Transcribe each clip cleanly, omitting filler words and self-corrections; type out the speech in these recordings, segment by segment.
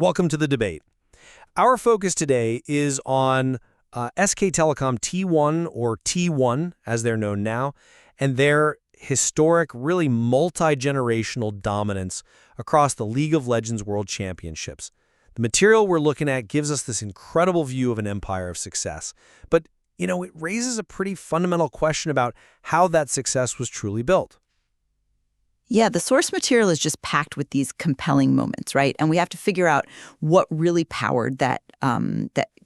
Welcome to the debate. Our focus today is on SK Telecom T1, or T1 as they're known now, and their historic, really multi-generational dominance across the League of Legends World Championships. The material we're looking at gives us this incredible view of an empire of success. But, it raises a pretty fundamental question about how that success was truly built. Yeah, the source material is just packed with these compelling moments, right? And we have to figure out what really powered that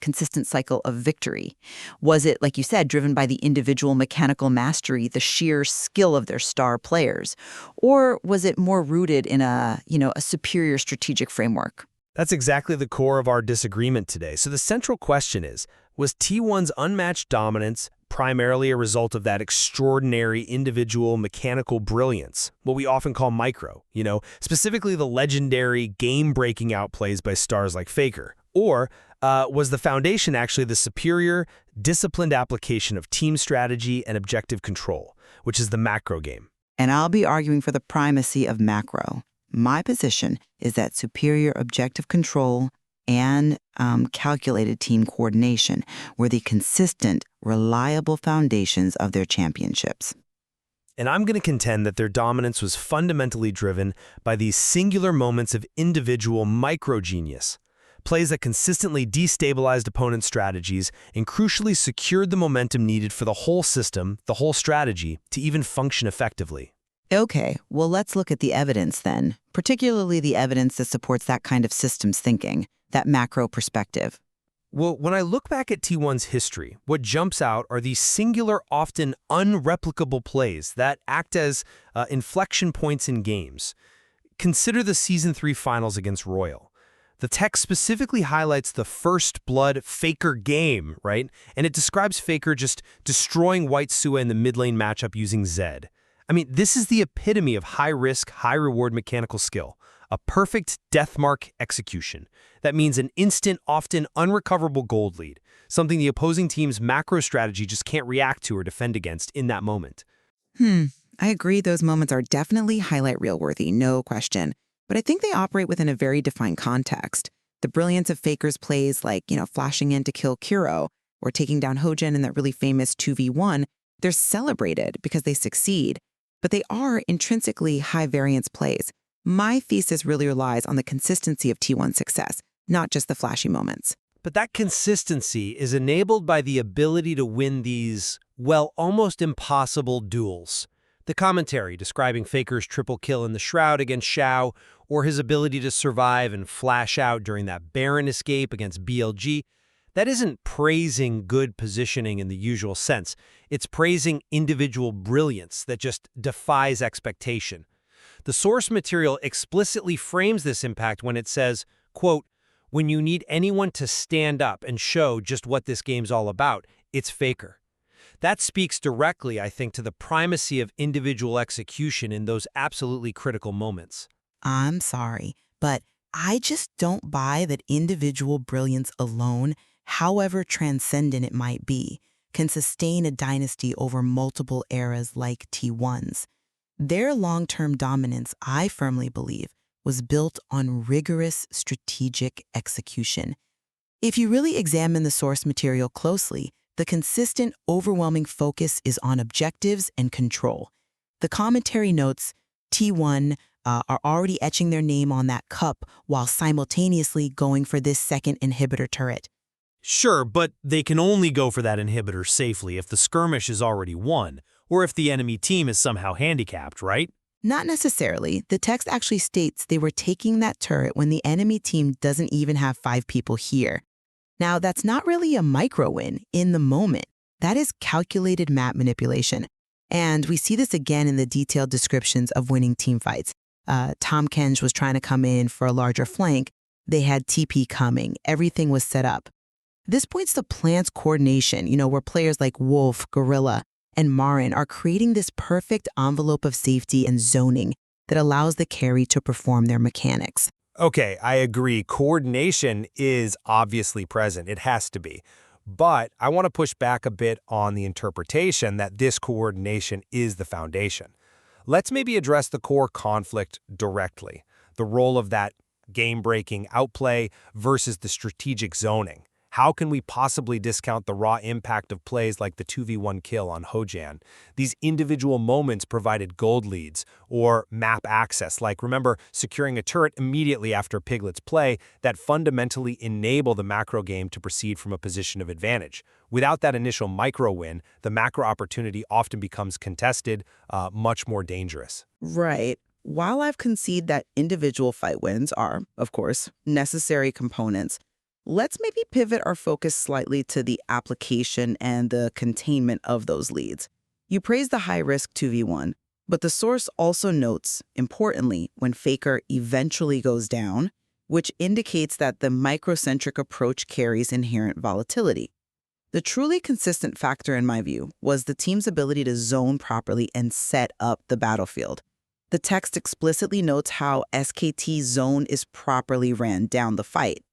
consistent cycle of victory. Was it, like you said, driven by the individual mechanical mastery, the sheer skill of their star players? Or was it more rooted in a superior strategic framework? That's exactly the core of our disagreement today. So the central question is, was T1's unmatched dominance primarily a result of that extraordinary individual mechanical brilliance, what we often call micro, specifically the legendary game-breaking outplays by stars like Faker? Or was the foundation actually the superior, disciplined application of team strategy and objective control, which is the macro game? And I'll be arguing for the primacy of macro. My position is that superior objective control and calculated team coordination were the consistent, reliable foundations of their championships. And I'm going to contend that their dominance was fundamentally driven by these singular moments of individual micro-genius, plays that consistently destabilized opponent strategies and crucially secured the momentum needed for the whole system, the whole strategy, to even function effectively. Okay, well, let's look at the evidence then, particularly the evidence that supports that kind of systems thinking, that macro perspective. Well, when I look back at T1's history, what jumps out are these singular, often unreplicable plays that act as inflection points in games. Consider the Season 3 finals against Royal. The text specifically highlights the first blood Faker game, right? And it describes Faker just destroying White Sua in the mid lane matchup using Zed. I mean, this is the epitome of high-risk, high-reward mechanical skill, a perfect deathmark execution. That means an instant, often unrecoverable gold lead, something the opposing team's macro strategy just can't react to or defend against in that moment. I agree those moments are definitely highlight reel worthy, no question. But I think they operate within a very defined context. The brilliance of Faker's plays like, flashing in to kill Kuro or taking down Hojin in that really famous 2v1, they're celebrated because they succeed. But they are intrinsically high-variance plays. My thesis really relies on the consistency of T1's success, not just the flashy moments. But that consistency is enabled by the ability to win these, almost impossible duels. The commentary describing Faker's triple kill in the Shroud against Xiao, or his ability to survive and flash out during that Baron escape against BLG, that isn't praising good positioning in the usual sense. It's praising individual brilliance that just defies expectation. The source material explicitly frames this impact when it says, quote, "When you need anyone to stand up and show just what this game's all about, it's Faker." That speaks directly, I think, to the primacy of individual execution in those absolutely critical moments. I'm sorry, but I just don't buy that individual brilliance alone, however transcendent it might be, can sustain a dynasty over multiple eras like T1's. Their long-term dominance, I firmly believe, was built on rigorous strategic execution. If you really examine the source material closely, the consistent, overwhelming focus is on objectives and control. The commentary notes T1 are already etching their name on that cup while simultaneously going for this second inhibitor turret. Sure, but they can only go for that inhibitor safely if the skirmish is already won, or if the enemy team is somehow handicapped, right? Not necessarily. The text actually states they were taking that turret when the enemy team doesn't even have 5 people here. Now, that's not really a micro win in the moment. That is calculated map manipulation. And we see this again in the detailed descriptions of winning team fights. Tom Kenj was trying to come in for a larger flank. They had TP coming. Everything was set up. This points to Plant's coordination, where players like Wolf, Gorilla, and Marin are creating this perfect envelope of safety and zoning that allows the carry to perform their mechanics. Okay, I agree. Coordination is obviously present. It has to be. But I want to push back a bit on the interpretation that this coordination is the foundation. Let's maybe address the core conflict directly, the role of that game-breaking outplay versus the strategic zoning. How can we possibly discount the raw impact of plays like the 2v1 kill on Hojan? These individual moments provided gold leads or map access, like remember securing a turret immediately after Piglet's play that fundamentally enable the macro game to proceed from a position of advantage. Without that initial micro win, the macro opportunity often becomes contested, much more dangerous. Right. While I've conceded that individual fight wins are, of course, necessary components, let's maybe pivot our focus slightly to the application and the containment of those leads. You praise the high-risk 2v1, but the source also notes, importantly, when Faker eventually goes down, which indicates that the microcentric approach carries inherent volatility. The truly consistent factor, in my view, was the team's ability to zone properly and set up the battlefield. The text explicitly notes how SKT's zone is properly ran down the fight.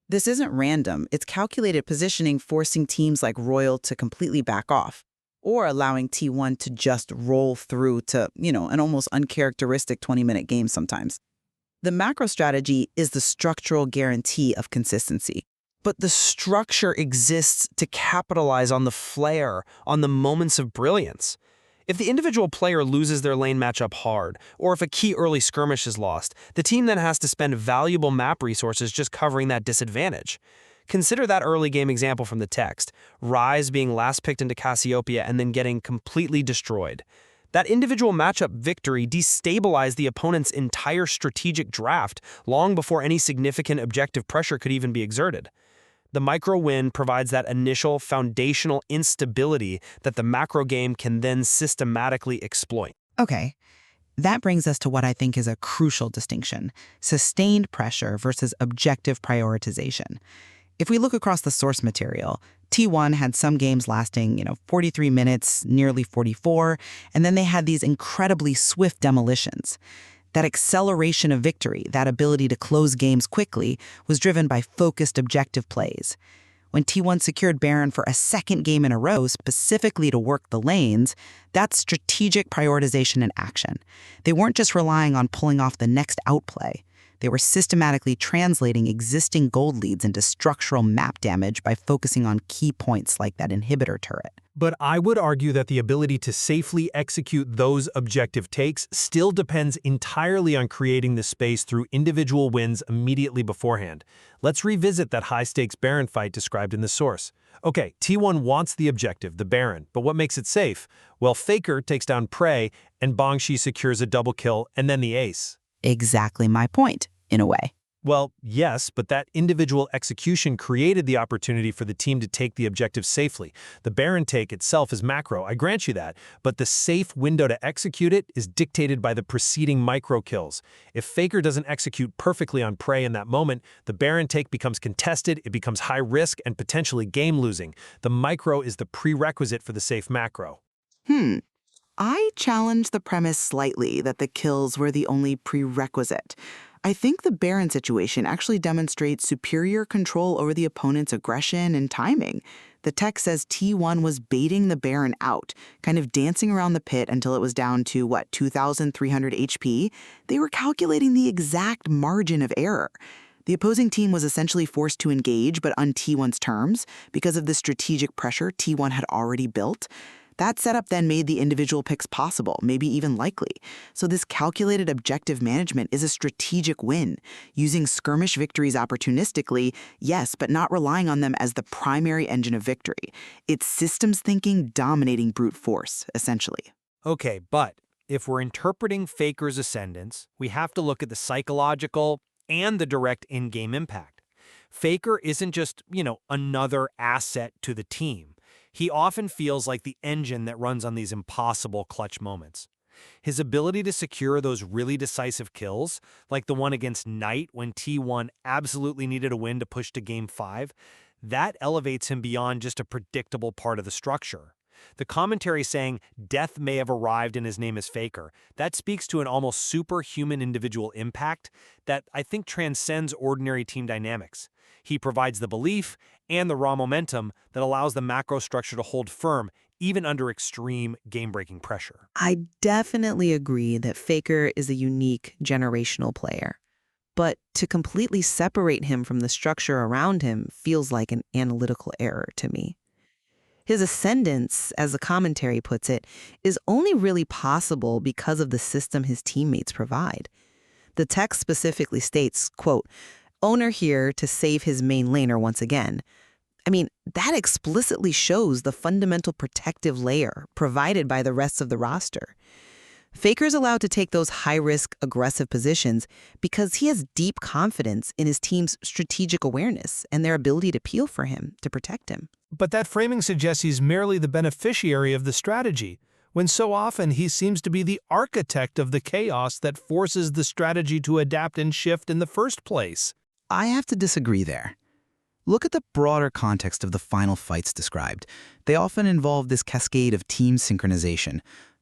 This isn't random. It's calculated positioning, forcing teams like Royal to completely back off, or allowing T1 to just roll through to, an almost uncharacteristic 20-minute game sometimes. The macro strategy is the structural guarantee of consistency. But the structure exists to capitalize on the flair, on the moments of brilliance. If the individual player loses their lane matchup hard, or if a key early skirmish is lost, the team then has to spend valuable map resources just covering that disadvantage. Consider that early game example from the text, Ryze being last picked into Cassiopeia and then getting completely destroyed. That individual matchup victory destabilized the opponent's entire strategic draft long before any significant objective pressure could even be exerted. The micro win provides that initial foundational instability that the macro game can then systematically exploit. Okay, that brings us to what I think is a crucial distinction: sustained pressure versus objective prioritization. If we look across the source material, T1 had some games lasting, 43 minutes, nearly 44, and then they had these incredibly swift demolitions. That acceleration of victory, that ability to close games quickly, was driven by focused objective plays. When T1 secured Baron for a second game in a row specifically to work the lanes, that's strategic prioritization in action. They weren't just relying on pulling off the next outplay. They were systematically translating existing gold leads into structural map damage by focusing on key points like that inhibitor turret. But I would argue that the ability to safely execute those objective takes still depends entirely on creating the space through individual wins immediately beforehand. Let's revisit that high-stakes Baron fight described in the source. Okay, T1 wants the objective, the Baron, but what makes it safe? Well, Faker takes down Prey, and Bangshi secures a double kill, and then the ace. Exactly my point, in a way. Well, yes, but that individual execution created the opportunity for the team to take the objective safely. The Baron take itself is macro, I grant you that, but the safe window to execute it is dictated by the preceding micro kills. If Faker doesn't execute perfectly on Prey in that moment, the Baron take becomes contested, it becomes high risk and potentially game-losing. The micro is the prerequisite for the safe macro. I challenge the premise slightly that the kills were the only prerequisite. I think the Baron situation actually demonstrates superior control over the opponent's aggression and timing. The text says T1 was baiting the Baron out, kind of dancing around the pit until it was down to, 2,300 HP? They were calculating the exact margin of error. The opposing team was essentially forced to engage, but on T1's terms, because of the strategic pressure T1 had already built. That setup then made the individual picks possible, maybe even likely. So this calculated objective management is a strategic win, using skirmish victories opportunistically, yes, but not relying on them as the primary engine of victory. It's systems thinking dominating brute force, essentially. Okay, but if we're interpreting Faker's ascendance, we have to look at the psychological and the direct in-game impact. Faker isn't just, another asset to the team. He often feels like the engine that runs on these impossible clutch moments. His ability to secure those really decisive kills, like the one against Knight when T1 absolutely needed a win to push to Game 5, that elevates him beyond just a predictable part of the structure. The commentary saying death may have arrived and his name is Faker, that speaks to an almost superhuman individual impact that I think transcends ordinary team dynamics. He provides the belief and the raw momentum that allows the macro structure to hold firm even under extreme game-breaking pressure. I definitely agree that Faker is a unique generational player. but to completely separate him from the structure around him feels like an analytical error to me. His ascendance, as the commentary puts it, is only really possible because of the system his teammates provide. The text specifically states, quote, "Owner here to save his main laner once again." I mean, that explicitly shows the fundamental protective layer provided by the rest of the roster. Faker's allowed to take those high-risk, aggressive positions because he has deep confidence in his team's strategic awareness and their ability to peel for him, to protect him. But that framing suggests he's merely the beneficiary of the strategy, when so often he seems to be the architect of the chaos that forces the strategy to adapt and shift in the first place. I have to disagree there. Look at the broader context of the final fights described. They often involve this cascade of team synchronization.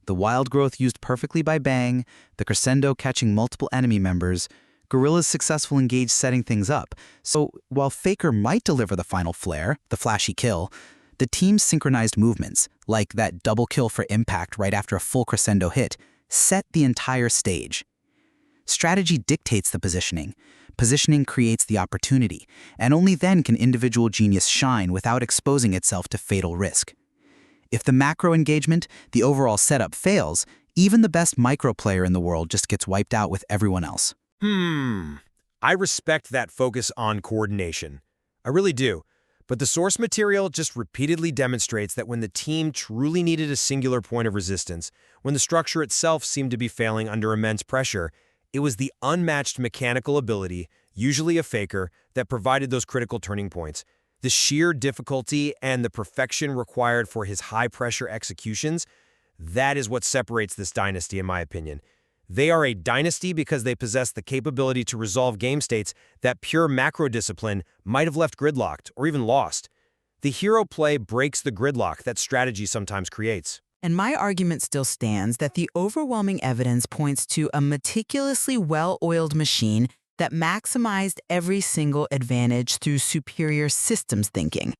The wild growth used perfectly by Bang, the crescendo catching multiple enemy members, Guerrilla's successful engage setting things up. So while Faker might deliver the final flare, the flashy kill, the team's synchronized movements, like that double kill for impact right after a full crescendo hit, set the entire stage. Strategy dictates the positioning. Positioning creates the opportunity, and only then can individual genius shine without exposing itself to fatal risk. If the macro engagement, the overall setup fails, even the best micro player in the world just gets wiped out with everyone else. I respect that focus on coordination. I really do. But the source material just repeatedly demonstrates that when the team truly needed a singular point of resistance, when the structure itself seemed to be failing under immense pressure, it was the unmatched mechanical ability, usually a Faker, that provided those critical turning points. The sheer difficulty and the perfection required for his high-pressure executions, that is what separates this dynasty, in my opinion. They are a dynasty because they possess the capability to resolve game states that pure macro discipline might have left gridlocked or even lost. The hero play breaks the gridlock that strategy sometimes creates. And my argument still stands that the overwhelming evidence points to a meticulously well-oiled machine that maximized every single advantage through superior systems thinking.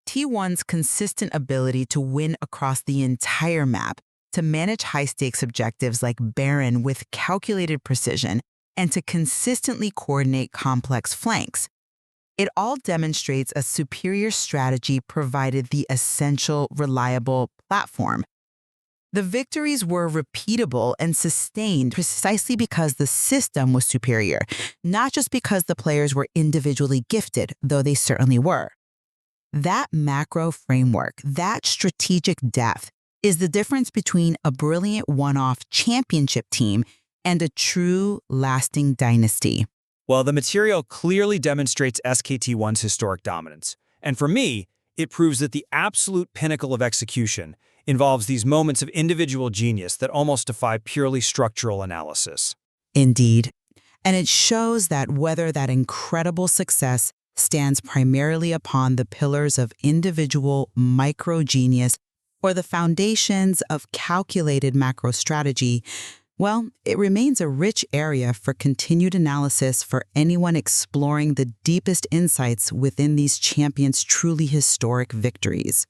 T1's consistent ability to win across the entire map, to manage high-stakes objectives like Baron with calculated precision, and to consistently coordinate complex flanks. It all demonstrates a superior strategy provided the essential, reliable platform. The victories were repeatable and sustained precisely because the system was superior, not just because the players were individually gifted, though they certainly were. That macro framework, that strategic depth, is the difference between a brilliant one-off championship team and a true, lasting dynasty. Well, the material clearly demonstrates SKT1's historic dominance. And for me, it proves that the absolute pinnacle of execution involves these moments of individual genius that almost defy purely structural analysis. Indeed. And it shows that whether that incredible success stands primarily upon the pillars of individual micro-genius or the foundations of calculated macro strategy, well, it remains a rich area for continued analysis for anyone exploring the deepest insights within these champions' truly historic victories.